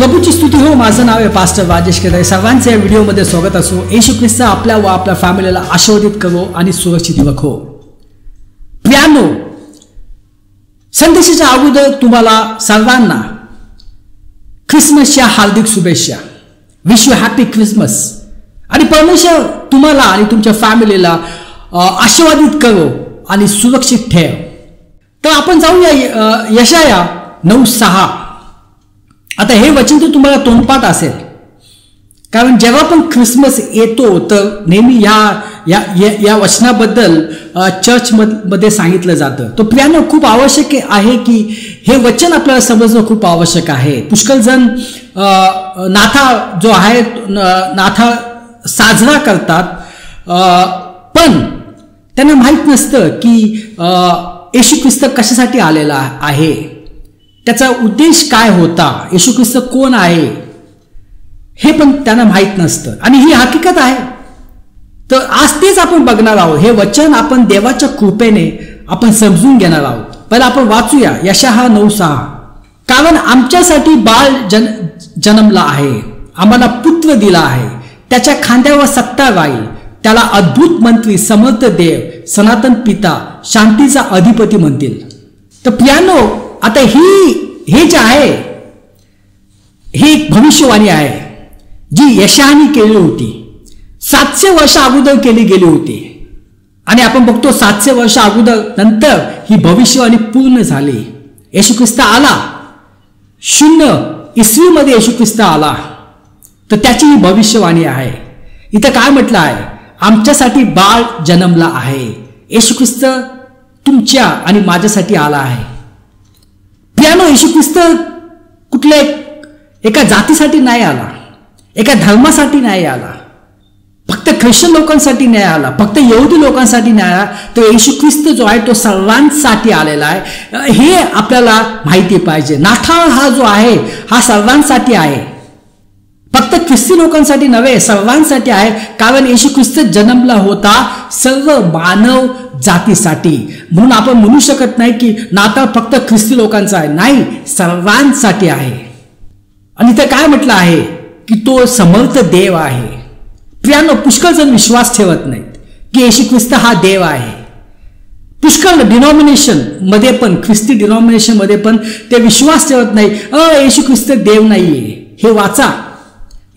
प्रभूची स्तुती हो. माझं नाव आहे पास्टर राजेश केदारे. सर्वांचे या व्हिडिओमध्ये स्वागत असो. येशू ख्रिस्त आपल्या व आपल्या फॅमिलीला आशीर्वादित करो आणि सुरक्षित राखो. प्रियानो, संदेशाच्या अगोदर तुम्हाला सर्वांना ख्रिसमसच्या हार्दिक शुभेच्छा. Wish you happy Christmas. आणि परमेश्वर तुम्हाला आणि तुमच्या फॅमिलीला आशीर्वादित करो आणि सुरक्षित ठेव. तर आपण जाऊया यशाया 9:6. आता हे वचन तर तुम्हाला तोंडपाठ असेल, कारण जेव्हा पण ख्रिसमस येतो तर नेहमी या वचनाबद्दल चर्च मध्ये सांगितलं जातं. तो प्रियानो खूप आवश्यक आहे की हे वचन आपल्याला समजणं खूप आवश्यक आहे. पुष्कळ जण नाथा जो आहे नाथा साजरा करतात, पण त्यांना माहीत नसतं की येशू ख्रिस्त कशासाठी आलेला आहे, त्याचा उद्देश काय होता, येशू ख्रिस्त कोण आहे हे पण त्यांना माहीत नसतं. आणि ही हकीकत आहे. तर आज तेच आपण बघणार आहोत. हे वचन आपण देवाच्या कृपेने आपण समजून घेणार आहोत. पहिला आपण वाचूया यशाया 9:6. कारण आमच्यासाठी बाळ जन्मला आहे, आम्हाला पुत्र दिला आहे, त्याच्या खांद्यावर सत्ता राहील. त्याला अद्भुत मंत्री, समर्थ देव, सनातन पिता, शांतीचा अधिपती म्हणतील. तर प्रियानो, आता हे जे आहे हे एक भविष्यवाणी आहे जी यशायाने केली होती. 700 वर्ष अगोदर केली गेली होती. आणि आपण बघतो 700 वर्ष अगोदर नंतर ही भविष्यवाणी पूर्ण झाली. येशू ख्रिस्त आला 0 ईस्वीमध्ये येशू ख्रिस्त आला. तर त्याची ही भविष्यवाणी आहे. इथं काय म्हटलं आहे? आमच्यासाठी बाळ जन्मला आहे. येशू ख्रिस्त तुमच्या आणि माझ्यासाठी आला आहे. प्रियानो, येशू ख्रिस्त कुठल्या एका जातीसाठी नाही आला, एका धर्मासाठी नाही आला, फक्त ख्रिश्चन लोकांसाठी नाही आला, फक्त यहुदी लोकांसाठी नाही आला. तर येशू ख्रिस्त जो आहे तो सर्वांसाठी आलेला आहे. हे आपल्याला माहिती पाहिजे. नाताळ हा जो आहे हा सर्वांसाठी आहे, फक्त ख्रिस्ती लोकांसाठी नव्हे, सर्वांसाठी आहे. कारण येशू ख्रिस्त जन्मला होता सर्व मानव जातीसाठी. म्हणून आपण म्हणू शकत नाही की नाताळ फक्त ख्रिस्ती लोकांचा आहे. नाही, सर्वांसाठी आहे. आणि ते काय म्हटलं आहे की तो समर्थ देव आहे. प्रियानो, पुष्कळ जण विश्वास ठेवत नाहीत की येशू ख्रिस्त हा देव आहे. पुष्कळ डिनॉमिनेशन मध्ये पण, ख्रिस्ती डिनॉमिनेशन मध्ये पण ते विश्वास ठेवत नाही. येशू ख्रिस्त देव नाहीये. हे वाचा,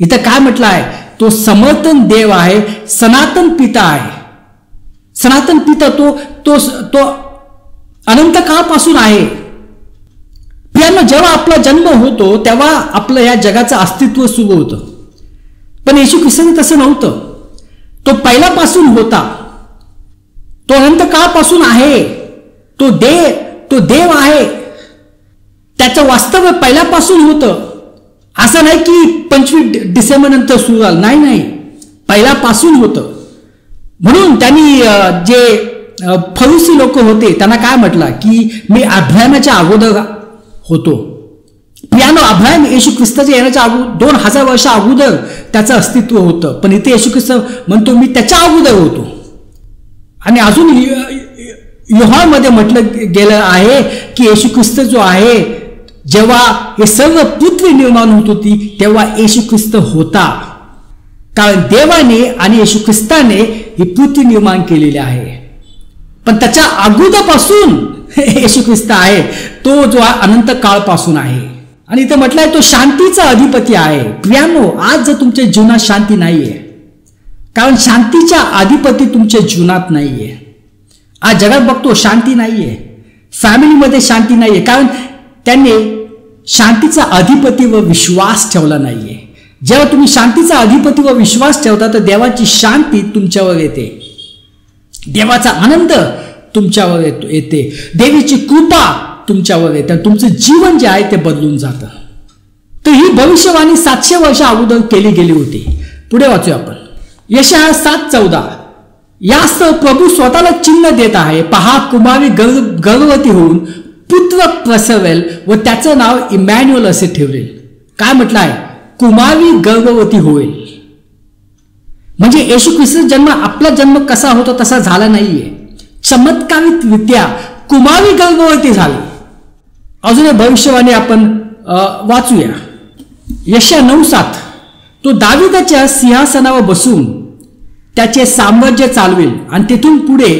इथं काय म्हटलं आहे? तो समर्थन देव आहे, सनातन पिता आहे. सनातन पिता तो अनंत काळापासून आहे. प्रियानो, जेव्हा आपला जन्म होतो तेव्हा आपलं या जगाचं अस्तित्व सुरू होतं. पण येशू ख्रिस्ताने तसं नव्हतं. तो पहिल्यापासून होता, तो अनंत काळापासून आहे. तो देव आहे. त्याचं वास्तव्य पहिल्यापासून होतं. असं नाही की 25 डिसेंबर नंतर सुरू झालं. नाही, पहिल्यापासून होतं. म्हणून त्यांनी जे फरीसी लोक होते त्यांना काय म्हटलं की मी अब्राहमाच्या अगोदर होतो. प्रियानो, अब्राहम येशू ख्रिस्ताच्या येण्याच्या अगोदर 2000 वर्ष अगोदर त्याचं अस्तित्व होतं. पण इथे येशू ख्रिस्त म्हणतो मी त्याच्या अगोदर होतो. आणि अजून योहानमध्ये म्हटलं गेलं आहे की येशू ख्रिस्त जो आहे, जेव्हा हे सर्व पृथ्वी निर्माण होत होती तेव्हा येशू ख्रिस्त होता. कारण देवाने आणि येशू ख्रिस्ताने ही पृथ्वी निर्माण केलेली आहे. पण त्याच्या अगोदरपासून येशू ख्रिस्त आहे. तो जो अनंत काळपासून आहे. आणि इथे म्हटलंय तो शांतीचा अधिपती आहे. प्रियानो, आज जर तुमच्या जीवनात शांती नाहीये, कारण शांतीचा अधिपती तुमच्या जीवनात नाहीये. आज जगात बघतो शांती नाहीये, फॅमिलीमध्ये शांती नाहीये, कारण त्यांनी शांतीचा अधिपतीवर विश्वास ठेवला नाहीये. जेव्हा तुम्ही शांतीचा अधिपतीवर विश्वास ठेवता तर देवाची शांती तुमच्यावर येते, देवाचा आनंद तुमच्यावर येते, देवीची कृपा तुमच्यावर येते. तुमचं जीवन जे आहे ते बदलून जातं. तर ही भविष्यवाणी 700 वर्ष अगोदर केली गेली होती. पुढे वाचूया आपण यशाया 7:14. यास्तव प्रभू स्वतःला चिन्ह देत आहे. पहा, कुमारी गर्भवती होऊन पुत्र प्रसवेल व त्याचं नाव इमॅन्युअल असे ठेवले. काय म्हटलं आहे? कुमारी गर्भवती होईल. म्हणजे येशू ख्रिस्त जन्म आपला जन्म कसा होता तसा झाला नाहीये. चमत्कारिकरित्या कुमारी गर्भवती झाली. अजून भविष्यवाणी आपण वाचूया. यशया 9:7 तो दाविदाच्या सिंहासनावर बसून त्याचे साम्राज्य चालवेल आणि तेथून पुढे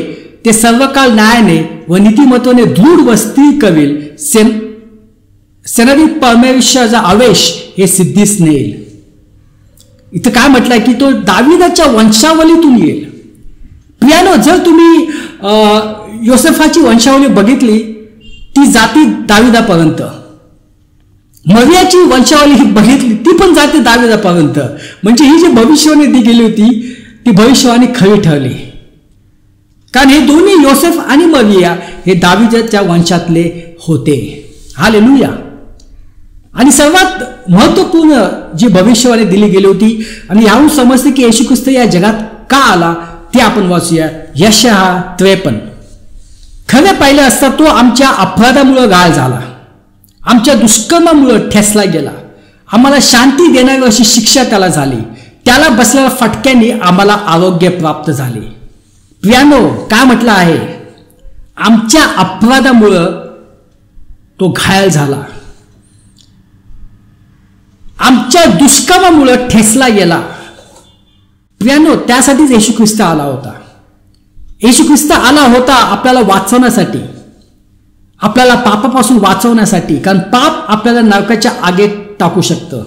ते सर्वकाळ न्यायाने व नीतिमत्वाने दृढ व स्थिर करेल. सेनाधिप परमेश्वराचा आवेश हे सिद्धीस नेईल. इथं काय म्हटलंय की तो दाविदाच्या वंशावलीतून येईल. प्रियानो, जर तुम्ही योसेफाची वंशावली बघितली ती जाती दाविदापर्यंत, मरियाची वंशावली बघितली ती पण जाते दाविदापर्यंत. म्हणजे ही जी भविष्यवाणी दी गेली होती ती भविष्यवाणी खरी ठरली, कारण हे दोन्ही योसेफ आणि मरिया हे दाविदाच्या वंशातले होते. हालेलुया. आणि सर्वात महत्वपूर्ण जी भविष्यवाणी दिली गेली होती आणि याहून समजते की येशू ख्रिस्त या जगात का आला ते आपण वाचूया. यशया 53. खरं पाहिलं असता तो आमच्या अपराधामुळे घायल झाला, आमच्या दुष्कर्मामुळे ठेचला गेला, आम्हाला शांती देणारी अशी शिक्षा त्याला झाली, त्याला बसलेल्या फटक्याने आम्हाला आरोग्य प्राप्त झाले. प्रियानो, काय म्हटलं आहे? आमच्या अपराधामुळं तो घायल झाला, आमच्या दुष्कर्मामुळं ठेचला गेला. प्रियानो, त्यासाठीच येशू ख्रिस्त आला होता. येशू ख्रिस्त आला होता आपल्याला वाचवण्यासाठी, आपल्याला पापापासून वाचवण्यासाठी. कारण पाप आपल्याला नरकाच्या आगेत टाकू शकतं.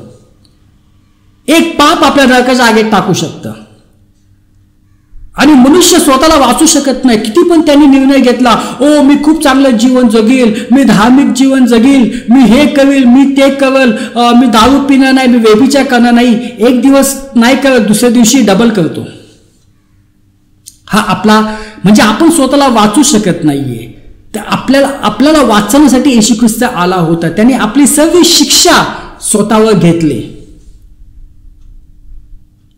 एक पाप आपल्याला नरकाच्या आगेत टाकू शकतं आणि मनुष्य स्वतःला वाचू शकत नाही. किती पण त्यांनी निर्णय घेतला, ओ मी खूप चांगलं जीवन जगेल, मी धार्मिक जीवन जगेल, मी हे करेल, मी ते करेल, मी दारू पिणार नाही, मी व्यभिचार करणार नाही. एक दिवस नाही करत, दुसऱ्या दिवशी डबल करतो. हा आपला म्हणजे आपण स्वतःला वाचू शकत नाहीये. तर आपल्याला वाचवण्यासाठी येशू ख्रिस्त आला होता. त्याने आपली सर्व शिक्षा स्वतःवर घेतली.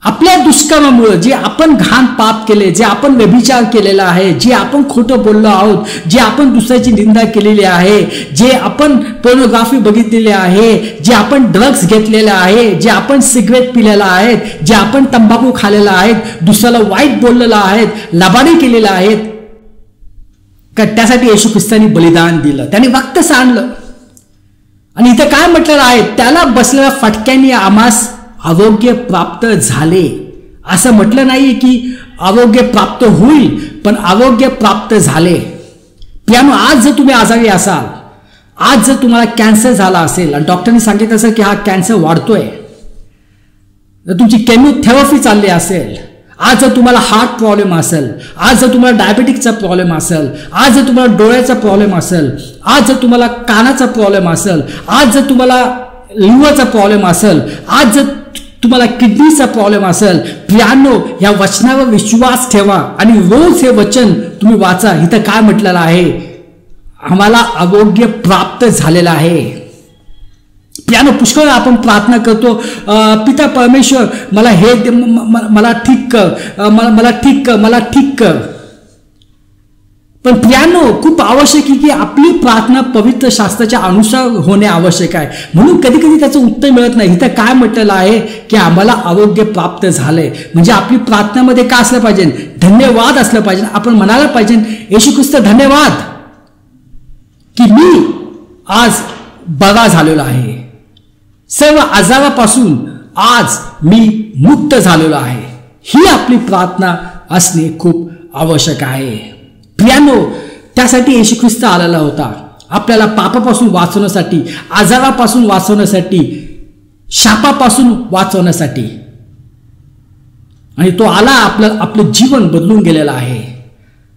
आपल्या दुष्कर्मामुळे जे आपण घाण पाप केले, जे आपण व्यभिचार केलेला आहे, जे आपण खोटं बोललो आहोत, जे आपण दुसऱ्याची निंदा केलेली आहे, जे आपण पोर्नोग्राफी बघितलेली आहे, जे आपण ड्रग्ज घेतलेले आहे, जे आपण सिगरेट पिलेला आहे, जे आपण तंबाखू खाल्लेला आहे, दुसऱ्याला वाईट बोललेलं आहे, लबाडी केलेला आहे, त्यासाठी येशू ख्रिस्तांनी बलिदान दिलं, त्याने रक्त सांडलं. आणि इथं काय म्हटलेलं आहे? त्याला बसलेल्या फटक्यांनी आम्हास आरोग्य प्राप्त झाले. असं म्हटलं नाही की आरोग्य प्राप्त होईल, पण आरोग्य प्राप्त झाले. प्रियानो, आज जर तुम्ही आजारी असाल, आज जर तुम्हाला कॅन्सर झाला असेल आणि डॉक्टरने सांगितलं असेल की हा कॅन्सर वाढतोय, जर तुमची केमोथेरपी चालली असेल, आज जर तुम्हाला हार्ट प्रॉब्लेम असेल, आज जर तुम्हाला डायबेटिकचा प्रॉब्लेम असेल, आज जर तुम्हाला डोळ्याचा प्रॉब्लेम असेल, आज जर तुम्हाला कानाचा प्रॉब्लेम असेल, आज जर तुम्हाला लिव्हरचा प्रॉब्लेम असेल, आज जर तुम्हाला किडनीचा प्रॉब्लेम असेल, प्रियानो, या वचनावर विश्वास ठेवा आणि रोज हे वचन तुम्ही वाचा. इथं काय म्हटलेलं आहे? आम्हाला आरोग्य प्राप्त झालेलं आहे. प्रियानो, पुष्कळ आपण प्रार्थना करतो, पिता परमेश्वर मला हे दे, मला ठीक कर, मला ठीक कर, मला ठीक कर. पण प्रियानो, खूप आवश्यक आहे की आपली प्रार्थना पवित्र शास्त्राच्या अनुसार होणे आवश्यक आहे. म्हणून कधी कधी त्याचं उत्तर मिळत नाही. इथं काय म्हटलेलं आहे की आम्हाला आरोग्य प्राप्त झालंय. म्हणजे आपली प्रार्थनामध्ये काय असलं पाहिजे? धन्यवाद असलं पाहिजे. आपण म्हणायला पाहिजे, येशू ख्रिस्त धन्यवाद की मी आज बरा झालेलो आहे, सर्व आजारापासून आज मी मुक्त झालेलो आहे. ही आपली प्रार्थना असणे खूप आवश्यक आहे. प्रियानो, त्यासाठी येशू ख्रिस्त आलेला होता, आपल्याला पापापासून वाचवण्यासाठी, आजारापासून वाचवण्यासाठी, शापापासून वाचवण्यासाठी. आणि तो आला, आपलं जीवन बदलून गेलेलं आहे.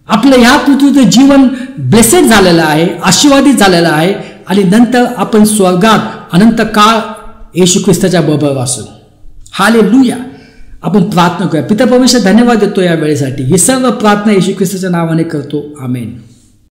आपलं ह्या पृथ्वीचं जीवन ब्लेसेड झालेलं आहे, आशीर्वादित झालेलं आहे. आणि नंतर आपण स्वर्गात अनंत काळ येशू ख्रिस्ताच्या बरोबर असू. हालेलुया. आपण प्रार्थना करूया. पिता परमेश्वर, धन्यवाद देतो या वेळेसाठी. ही सर्व प्रार्थना येशू ख्रिस्ताच्या नावाने करतो. आमेन.